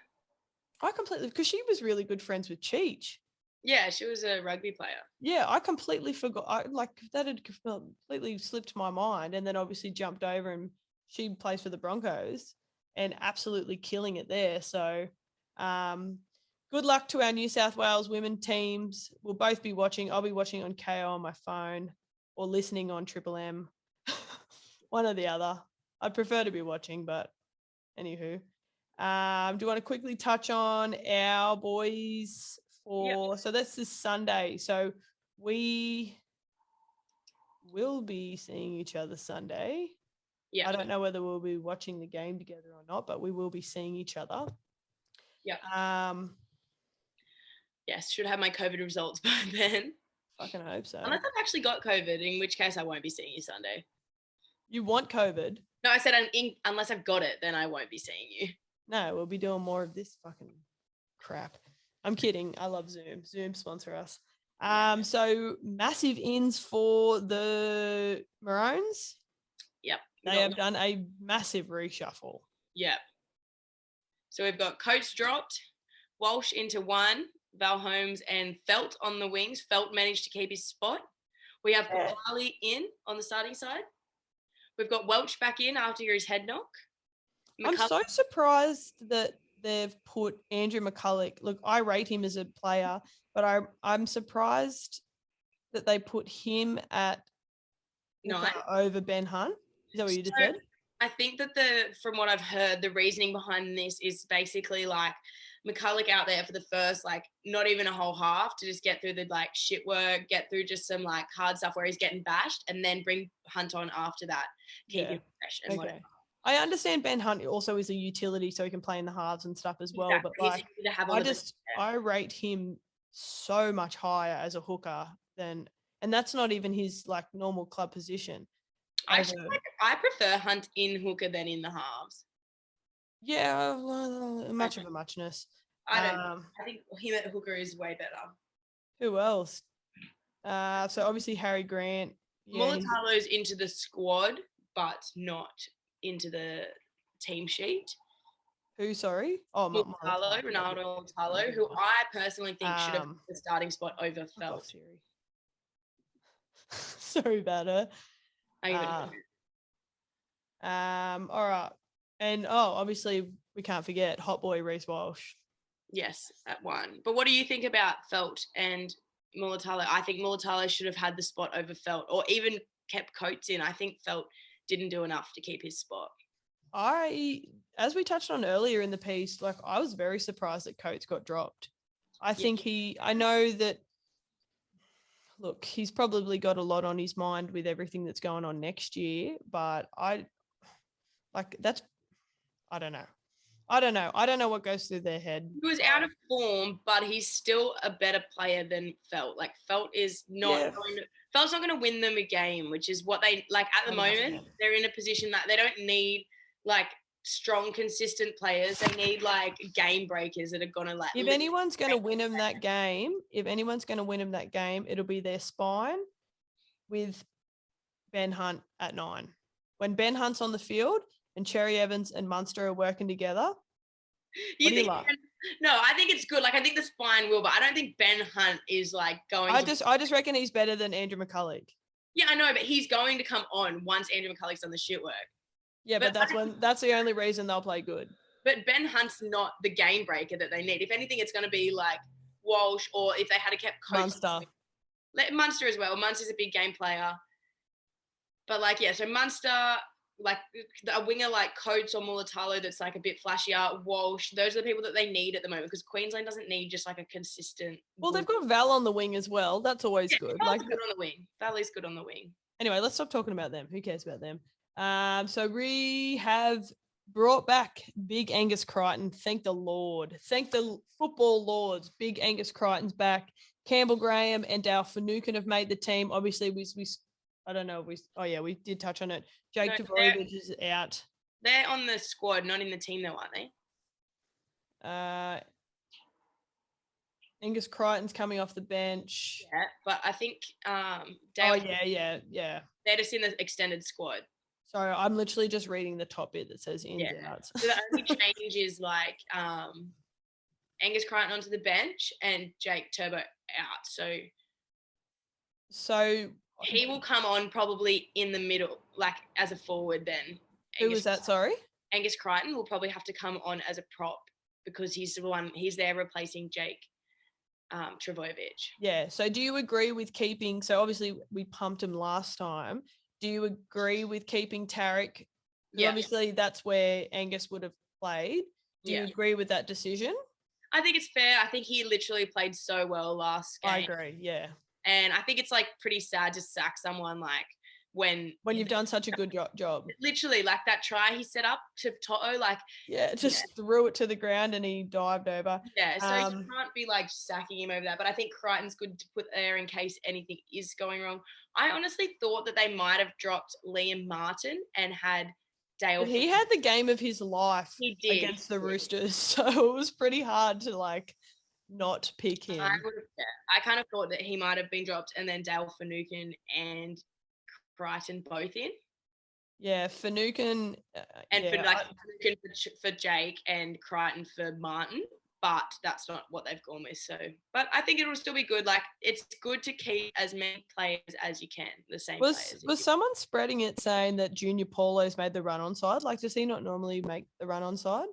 I completely, because she was really good friends with Cheech. Yeah, she was a rugby player. Yeah, I completely forgot. That had completely slipped my mind, and then obviously jumped over, and she plays for the Broncos and absolutely killing it there. So, good luck to our New South Wales women teams. We'll both be watching. I'll be watching on KO on my phone or listening on Triple M, one or the other. I'd prefer to be watching, but anywho. Do you want to quickly touch on our boys? So that's this Sunday. So we will be seeing each other Sunday. Yeah. I don't know whether we'll be watching the game together or not, but we will be seeing each other. Yeah. Yes, should have my COVID results by then. Fucking hope so. Unless I've actually got COVID, in which case I won't be seeing you Sunday. You want COVID? No, I said unless I've got it, then I won't be seeing you. No, we'll be doing more of this fucking crap. I'm kidding. I love Zoom. Zoom sponsor us. So massive ins for the Maroons. Yep. They have done a massive reshuffle. Yep. So we've got Coates dropped, Walsh into 1, Val Holmes and Felt on the wings. Felt managed to keep his spot. We have Papali in on the starting side. We've got Welch back in after his head knock. I'm so surprised that they've put Andrew McCulloch. Look, I rate him as a player, but I'm surprised that they put him at 9 over Ben Hunt. Is that what you just said? I think that from what I've heard, the reasoning behind this is basically like McCulloch out there for the first, like, not even a whole half to just get through the like shit work, get through just some like hard stuff where he's getting bashed, and then bring Hunt on after that, keep him fresh and whatever. I understand Ben Hunt also is a utility, so he can play in the halves and stuff as well. But like, I rate him so much higher as a hooker and that's not even his like normal club position. Actually, I prefer Hunt in hooker than in the halves. Yeah, much of a muchness. I think him at hooker is way better. Who else? So obviously Harry Grant. Yeah, Mulatalo's into the squad, but not into the team sheet. Who, sorry? Oh, Mulatalo, Ronaldo Mulatalo, who I personally think should have the starting spot over Felt. Sorry about her. All right. And obviously we can't forget hot boy Reece Walsh. Yes, at 1. But what do you think about Felt and Mulatalo? I think Mulatalo should have had the spot over Felt, or even kept Coates in. I think Felt didn't do enough to keep his spot. As we touched on earlier in the piece, like, I was very surprised that Coates got dropped. I know that, look, he's probably got a lot on his mind with everything that's going on next year, but I don't know. I don't know what goes through their head. He was out of form, but he's still a better player than Felt. Like, Felt is not Felt's not going to win them a game, which is what they like at the moment. They're in a position that they don't need like strong, consistent players. They need like game breakers that are going to like. If anyone's going to win them that game, it'll be their spine with Ben Hunt at 9. When Ben Hunt's on the field and Cherry Evans and Munster are working together. No, I think it's good. Like, I think the spine will, but I don't think Ben Hunt is like going. I just reckon he's better than Andrew McCulloch. Yeah, I know, but he's going to come on once Andrew McCulloch's done the shit work. Yeah, but that's the only reason they'll play good. But Ben Hunt's not the game breaker that they need. If anything, it's going to be like Walsh, or if they had kept Coates. Munster. Munster as well. Munster's a big game player. But so Munster, a winger like Coates or Mulatalo that's like a bit flashier, Walsh, those are the people that they need at the moment, because Queensland doesn't need just like a consistent. Well, they've got Val on the wing as well. That's always good. Val's good on the wing. Val is good on the wing. Anyway, let's stop talking about them. Who cares about them? So we have brought back Big Angus Crichton. Thank the Lord. Thank the football lords. Big Angus Crichton's back. Campbell Graham and Dale Finucane have made the team. Obviously, we I don't know. We did touch on it. Jake Tavorovich is out. They're on the squad, not in the team though, aren't they? Angus Crichton's coming off the bench. Yeah, but I think Dale. Oh, yeah. They're just in the extended squad. Sorry, I'm literally just reading the top bit that says ins and outs. So the only change is Angus Crichton onto the bench and Jake Turbo out. So he will come on probably in the middle, as a forward then. Who was that, sorry? Angus Crichton will probably have to come on as a prop because he's there replacing Jake Trbojevic. Yeah, so do you agree with keeping, so obviously we pumped him last time. Do you agree with keeping Tarek? Yeah. Obviously that's where Angus would have played. Do you agree with that decision? I think it's fair. I think he literally played so well last game. I agree, yeah. And I think it's pretty sad to sack someone when you've done such a good job. Literally, that try he set up to Toto, threw it to the ground and he dived over. Yeah, so you can't be sacking him over that. But I think Crichton's good to put there in case anything is going wrong. I honestly thought that they might have dropped Liam Martin and had Dale. But he had the game of his life against the Roosters, so it was pretty hard to not pick him. I kind of thought that he might have been dropped and then Dale Finucane and Crichton both in. Yeah, Finucane. Finucane for Jake and Crichton for Martin, but that's not what they've gone with. So, but I think it'll still be good. It's good to keep as many players as you can, the same players. Was someone spreading it saying that Junior Paulo's made the run on side? Does he not normally make the run on side?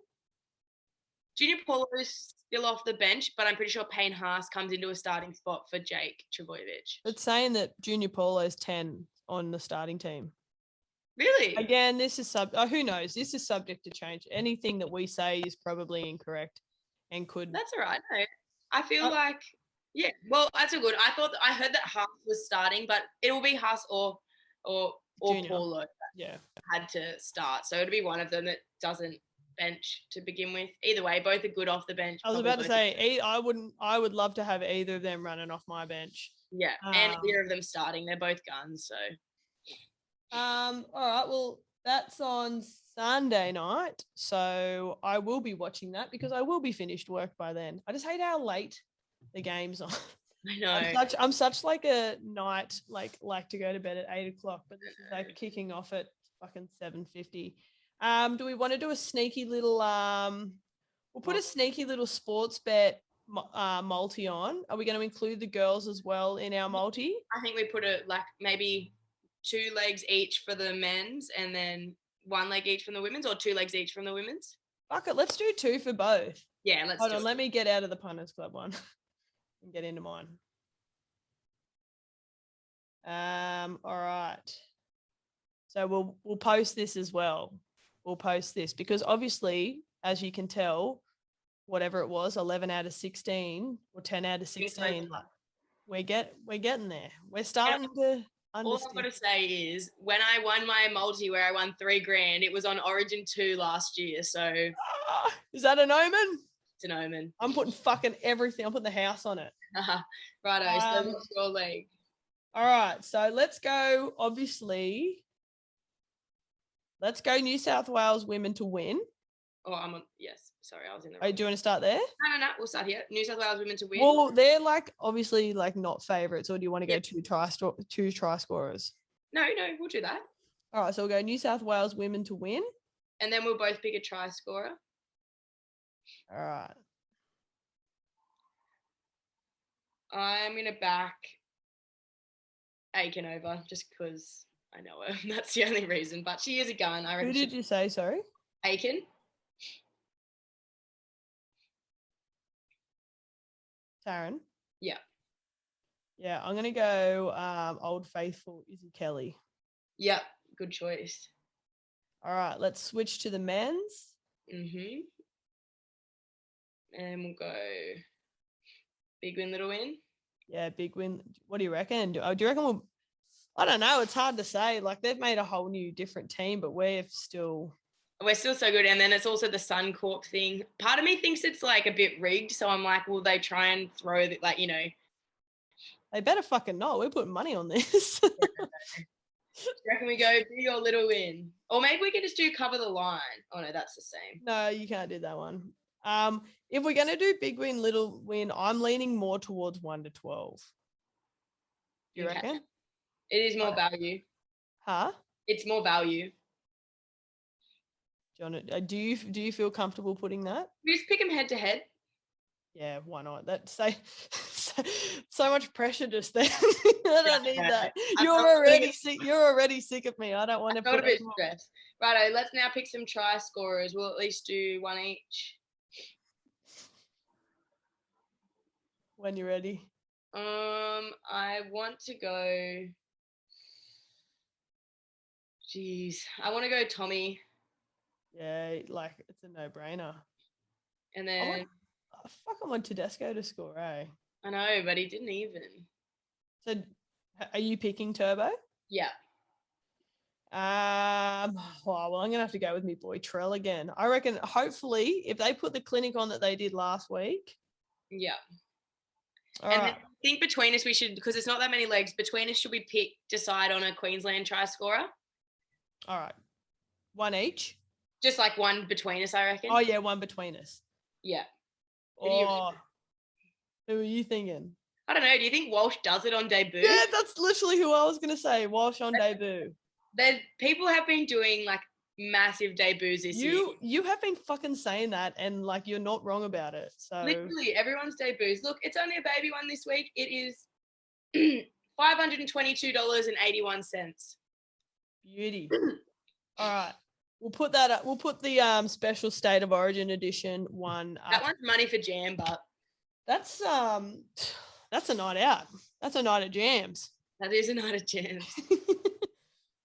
Junior Paulo's still off the bench, but I'm pretty sure Payne Haas comes into a starting spot for Jake Trbojevic. It's saying that Junior Paulo's 10 on the starting team. Really? Again, this is who knows? This is subject to change. Anything that we say is probably incorrect and could. That's all right. No, I feel yeah. Well, that's all good. I heard that Haas was starting, but it will be Haas or Paulo. Yeah, had to start, so it'll be one of them that doesn't bench to begin with. Either way, both are good off the bench. I was about to say, I would love to have either of them running off my bench. Yeah, and either of them starting. They're both guns, so. All right, well, that's on Sunday night, so I will be watching that because I will be finished work by then. I just hate how late the game's on. I know. I'm such a night, like to go to bed at 8:00, but this is kicking off at fucking 7:50. Do we want to do a sneaky little we'll put a sneaky little sports bet multi on? Are we going to include the girls as well in our multi? I think we put maybe 2 legs each for the men's and then 1 leg each from the women's, or 2 legs each from the women's. Fuck it, let's do 2 for both. Yeah, let's Hold on, let me get out of the Punters Club one and get into mine. All right. So we'll post this as well. We'll post this because obviously, as you can tell, whatever it was, 11 out of 16 or 10 out of 16, we're getting there. We're starting to understand. All I've got to say is when I won my multi where I won $3,000, it was on Origin 2 last year. So is that an omen? It's an omen. I'm putting fucking everything. I'm putting the house on it. Righto. So what's your leg? All right. So let's go. Obviously, let's go New South Wales women to win. Oh, I'm on. Yes. Sorry, I was in the. Oh, do you want to start there? No. We'll start here. New South Wales women to win. Well, they're obviously not favourites, or do you want to go two try scorers? No, we'll do that. All right, so we'll go New South Wales women to win, and then we'll both pick a try scorer. All right. I'm gonna back Aiken over just because I know her. That's the only reason. But she is a gun. I reckon. Who did you say? Sorry, Aiken. Taryn. Yeah. Yeah, I'm gonna go Old Faithful Izzy Kelly. Yep. Good choice. All right, let's switch to the men's. Mhm. And we'll go big win, little win. Yeah, big win. What do you reckon? Do you reckon we'll? I don't know. It's hard to say. Like they've made a whole new different team, but we're still so good. And then it's also the Suncorp thing. Part of me thinks it's like a bit rigged. So I'm like, will they try and throw the, like, you know? They better fucking know. We're putting money on this. Do you reckon we go big or little win? Or maybe we can just do cover the line. Oh no, that's the same. No, you can't do that one. If we're gonna do big win, little win, I'm leaning more towards 1 to 12. Do you reckon? It is more value. Huh? It's more value. John, do you feel comfortable putting that? We just pick them head to head. Yeah, why not? That's so much pressure just then. I don't need that. You're already sick of me. I don't want to put a bit stressed. Righto, let's now pick some try scorers. We'll at least do one each. When you're ready. I want to go. Jeez, I want to go Tommy. Yeah, like it's a no-brainer. And then I want Tedesco to score, eh? I know, but he didn't even. So, are you picking Turbo? Yeah. Well, I'm gonna have to go with me boy Trell again. I reckon. Hopefully, if they put the clinic on that they did last week. Yeah. All and right. I think between us we should, because it's not that many legs. Between us, should we decide on a Queensland try scorer? All right. One each. Just like one between us, I reckon. Oh yeah, one between us. Yeah. Who are you thinking? I don't know. Do you think Walsh does it on debut? Yeah, that's literally who I was going to say. Walsh on debut. People have been doing like massive debuts this year. You have been fucking saying that, and like you're not wrong about it. So literally everyone's debuts. Look, it's only a baby one this week. It is $522.81. Beauty. All right. We'll put that up. We'll put the special State of Origin edition one up. That one's money for jam, but that's a night out. That's a night at jams. That is a night at jams.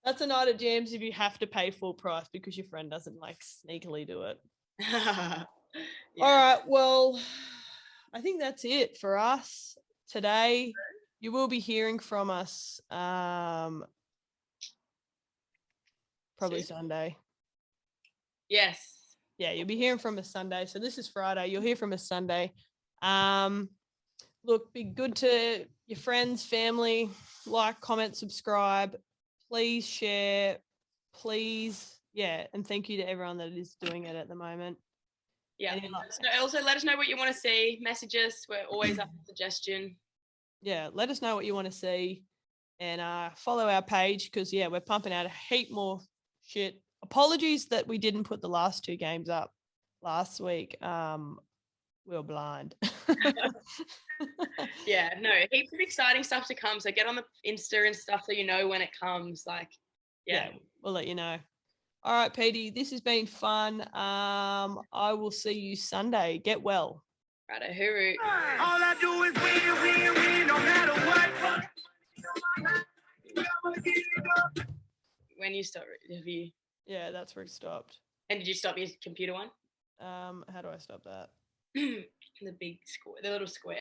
That's a night at jams if you have to pay full price because your friend doesn't like sneakily do it. Yeah. All right. Well, I think that's it for us today. You will be hearing from us probably Sunday. Yes. Yeah, you'll be hearing from us Sunday. So this is Friday. You'll hear from us Sunday. Look, be good to your friends, family, like, comment, subscribe. Please share. Please. Yeah. And thank you to everyone that is doing it at the moment. Yeah. Also, let us know what you want to see. Message us. We're always up for suggestion. Yeah. Let us know what you want to see. And follow our page because, yeah, we're pumping out a heap more shit. Apologies that we didn't put the last 2 games up last week. We were blind. Yeah, no, heaps of exciting stuff to come. So get on the Insta and stuff so you know when it comes. Like, yeah, we'll let you know. All right, Petey, this has been fun. I will see you Sunday. Get well. Righto, hooroo. All I do is win, no matter what. When you stop, have you? Yeah, that's where it stopped. And did you stop your computer one? How do I stop that? The big square, the little square.